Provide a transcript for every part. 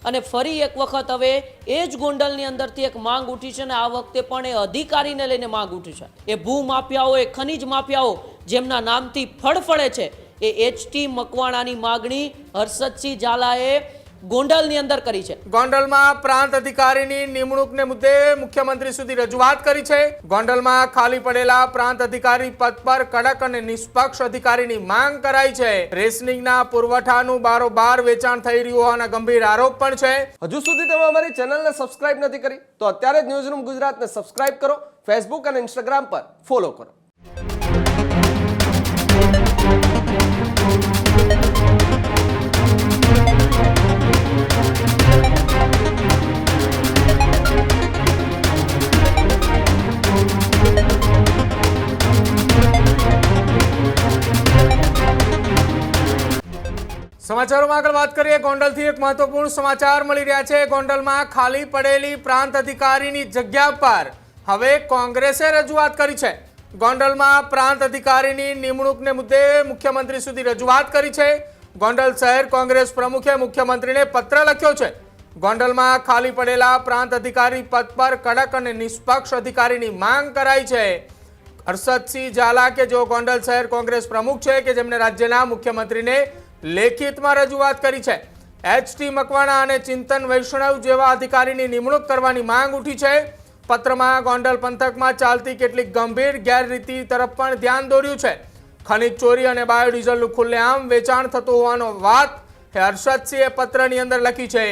અને ફરી એક વખત હવે એ જ ગોંડલની અંદરથી એક માંગ ઉઠી છે અને આ વખતે પણ એ અધિકારીને લઈને માંગ ઉઠી છે। એ ભૂમાફિયાઓ, એ ખનીજ માફિયાઓ જેમના નામથી ફળફળે છે એ એચટી મકવાણાની માગણી હર્ષદસિંહ ઝાલાએ ગોંડલની અંદર કરી છે। ગોંડલમાં પ્રાંત અધિકારીની નિમણૂકને મુદ્દે મુખ્યમંત્રી સુધી રજૂઆત કરી છે। ગોંડલમાં ખાલી પડેલા પ્રાંત અધિકારી પદ પર કડક અને નિષ્પક્ષ અધિકારીની માંગ કરાઈ છે। રેશનિંગના પુરવઠાનું બારોબાર વેચાણ થઈ રહ્યું હોવાના ગંભીર આરોપ પણ છે। હજુ સુધી તમે અમારી ચેનલને સબસ્ક્રાઇબ નથી કરી તો અત્યારે જ ન્યૂઝરૂમ ગુજરાતને સબસ્ક્રાઇબ કરો, ફેસબુક અને ઇન્સ્ટાગ્રામ પર ફોલો કરો। સમાચારોમાં આગળ વાત કરીએ। ગોંડલથી એક મહત્વપૂર્ણ સમાચાર મળી રહ્યા છે। ગોંડલમાં ખાલી પડેલી પ્રાંત અધિકારીની જગ્યા પર હવે કોંગ્રેસે રજૂઆત કરી છે। ગોંડલમાં પ્રાંત અધિકારીની નિમણૂકને મુદ્દે મુખ્યમંત્રી સુધી રજૂઆત કરી છે। ગોંડલ શહેર કોંગ્રેસ પ્રમુખે મુખ્યમંત્રીને પત્ર લખ્યો છે। ગોંડલમાં ખાલી પડેલા પ્રાંત અધિકારી પદ પર કડક અને નિષ્પક્ષ અધિકારીની માંગ કરાઈ છે। હર્ષદસિંહ ઝાલા કે જેઓ ગોંડલ શહેર કોંગ્રેસ પ્રમુખ છે કે જેમણે રાજ્યના મુખ્યમંત્રીને લેખિતમાં રજૂઆત કરી છે। એચટી મકવાણા અને ચિંતન વૈષ્ણવ જેવા અધિકારીની નિમણૂક કરવાની માંગ ઉઠી છે। પત્રમાં ગોંડલ પંથકમાં ચાલતી કેટલીક ગંભીર ગેરરીતિ તરફ પણ ધ્યાન દોર્યું છે। ખનીજ ચોરી અને બાયોડીઝલનું ખુલ્લેઆમ વેચાણ થતું હોવાનો વાત હર્ષદસિંહે પત્રની અંદર લખી છે।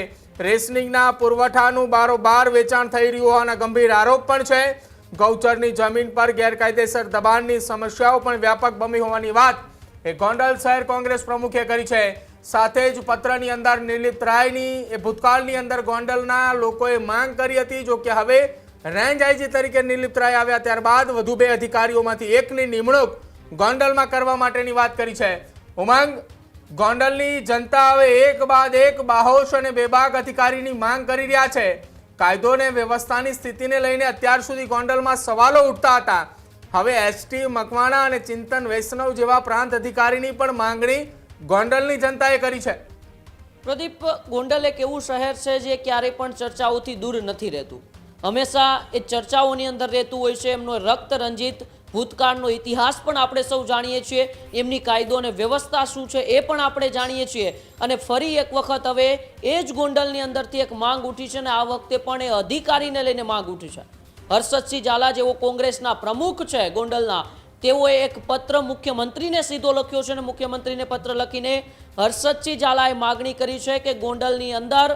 રેશનિંગના પુરવઠાનું બારોબાર વેચાણ થઈ રહ્યું હોવાના ગંભીર આરોપ પણ છે। ગૌચરની જમીન પર ગેરકાયદેસર દબાણની સમસ્યાઓ પણ વ્યાપક બની હોવાની વાત એ ગોંડલ શહેર કોંગ્રેસ પ્રમુખે કરી છે। સાથે જ પત્રની અંદર નિર્લિપ્ત રાયની એ ભૂતકાળની અંદર ગોંડલના લોકોએ માંગ કરી હતી। જો કે હવે રેન્જ આઈજી તરીકે નિર્લિપ્ત રાય આવ્યા ત્યારબાદ વધુ 2 અધિકારીઓમાંથી એકની નિમણૂક ગોંડલમાં કરવા માટેની વાત કરી છે। ઉમંગ, ગોંડલની જનતા હવે એક બાદ એક બાહોશ અને બેબાક અધિકારીની માંગ કરી રહ્યા છે। કાયદો અને વ્યવસ્થાની સ્થિતિને લઈને અત્યાર સુધી ગોંડલમાં સવાલો ઉઠતા હતા। હવે એચટી મકવાણા અને ચિંતન વૈષ્ણવ જેવા પ્રાંત અધિકારીની પણ માંગણી ગોંડલની જનતાએ કરી છે। પ્રદીપ, ગોંડલ એક એવું શહેર છે જે ક્યારેય પણ ચર્ચાઓથી દૂર નથી રહેતું, હંમેશા એ ચર્ચાઓની અંદર રહેતું હોય છે। એમનો રક્ત રંજિત ભૂતકાળનો ઇતિહાસ પણ આપણે સૌ જાણીએ છીએ, એમની કાયદો અને વ્યવસ્થા શું છે એ પણ આપણે જાણીએ છીએ। અને ફરી એક વખત હવે એ જ ગોંડલની અંદરથી એક માંગ ઉઠી છે અને આ વખતે પણ એ અધિકારીને લઈને માંગ ઉઠી છે। હર્ષદસિંહ ઝાલા જેવો કોંગ્રેસના પ્રમુખ છે ગોંડલના, તેઓએ એક પત્ર મુખ્યમંત્રીને સીધો લખ્યો છે અને મુખ્યમંત્રીને પત્ર લખીને હર્ષદસિંહ ઝાલાએ માગણી કરી છે કે ગોંડલની અંદર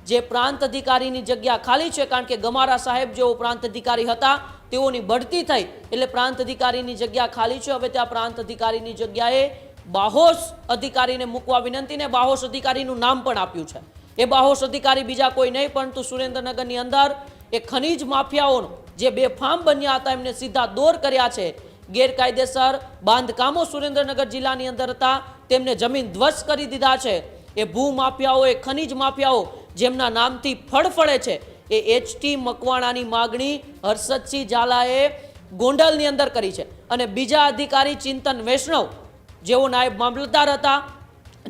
જે પ્રાંત અધિકારીની જગ્યા ખાલી છે, કારણ કે ગમારા સાહેબ જેઓ પ્રાંત અધિકારી હતા તેઓની બઢતી થઈ એટલે પ્રાંત અધિકારીની જગ્યા ખાલી છે। હવે ત્યાં પ્રાંત અધિકારીની જગ્યાએ બાહોશ અધિકારીને મૂકવા વિનંતીને બાહોશ અધિકારીનું નામ પણ આપ્યું છે। એ બાહોશ અધિકારી બીજા કોઈ નહીં પરંતુ સુરેન્દ્રનગરની અંદર એ ખનીજ માફિયાઓનો જે બેફામ બન્યા હતા એમને સીધા દોર કર્યા છે। ગેરકાયદેસર બાંધકામો સુરેન્દ્રનગર જિલ્લાની અંદર હતા તેમને જમીન ધ્વસ્ત કરી દીધા છે। એ ભૂમાફિયાઓ, એ ખનીજ માફિયાઓ જેમના નામથી ફળફળે છે એ એચટી મકવાણાની માગણી હર્ષદસિંહ ઝાલાએ ગોંડલની અંદર કરી છે। અને બીજા અધિકારી ચિંતન વૈષ્ણવ જેઓ નાયબ મામલતદાર હતા,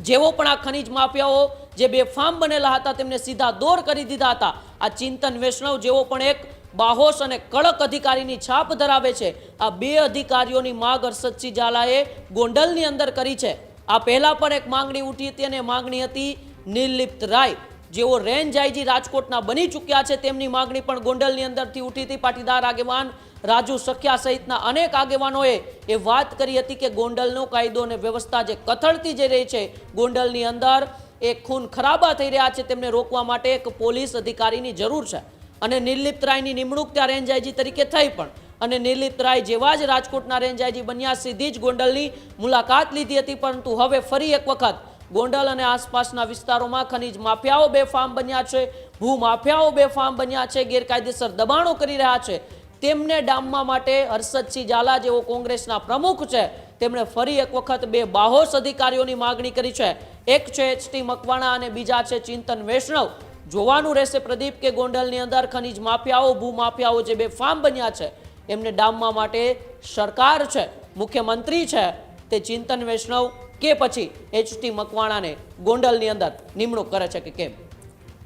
જેઓ પણ આ ખનીજ માફિયાઓ જે બેફામ બનેલા હતા તેમને સીધા દોર કરી દીધા હતા। આ ચિંતન વૈષ્ણવ જેઓ પણ એક બાહોશ અને કડક અધિકારીની છાપ ધરાવે છે, આ 2 અધિકારીઓની માંગ હર્ષદસિંહ ઝાલાએ ગોંડલની અંદર કરી છે। આ પહેલા પણ એક માંગણી ઉઠી હતી અને માંગણી હતી નિર્લિપ્ત રાય જેઓ રેન્જ આઈજી રાજકોટના બની ચૂક્યા છે, તેમની માંગણી પણ ગોંડલની અંદરથી ઉઠી હતી। પાટીદાર આગેવાન રાજુ સખિયા સહિતના અનેક આગેવાનોએ એ વાત કરી હતી કે ગોંડલનો કાયદો અને વ્યવસ્થા જે કથળતી જઈ રહી છે, ગોંડલની અંદર એ ખૂન ખરાબા થઈ રહ્યા છે, તેમને રોકવા માટે એક પોલીસ અધિકારીની જરૂર છે। અને નિર્લિપ્ત રાયની નિમણૂક ત્યાં રેન્જ આઈજી તરીકે થઈ પણ અને નિર્લિપ્ત રાય જેવા જ રાજકોટના રેન્જ આઈજી બન્યા, સીધી જ ગોંડલની મુલાકાત લીધી હતી। પરંતુ હવે ફરી એક વખત ગોંડલ અને આસપાસના વિસ્તારોમાં ખનીજ માફિયાઓ બેફામ બન્યા છે, ભૂમાફિયાઓ બેફામ બન્યા છે, ગેરકાયદેસર દબાણો કરી રહ્યા છે। તેમને ડામવા માટે હર્ષદસિંહ ઝાલા જેઓ કોંગ્રેસના પ્રમુખ છે તેમણે ફરી એક વખત 2 બાહોશ અધિકારીઓની માગણી કરી છે। એક છે એચટી મકવાણા અને બીજા છે ચિંતન વૈષ્ણવ। જોવાનું રહેશે પ્રદીપ કે ગોંડલની અંદર ખનીજ માફિયાઓ, ભૂમાફિયાઓ જે બેફામ બન્યા છે એમને ડામવા માટે સરકાર છે, મુખ્યમંત્રી છે તે ચિંતન વૈષ્ણવ કે પછી એચટી મકવાણાને ગોંડલની અંદર નિમણૂક કરે છે કે કેમ?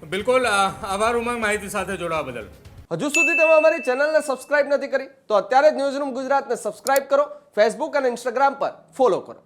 બિલકુલ આભાર ઉમંગ, માહિતી સાથે જોડાવા બદલ. હજુ સુધી તમે અમારી ચેનલને સબસ્ક્રાઇબ નથી કરી તો અત્યારે જ ન્યૂઝરૂમ ગુજરાતને સબસ્ક્રાઇબ કરો, ફેસબુક અને ઇન્સ્ટાગ્રામ પર ફોલો કરો.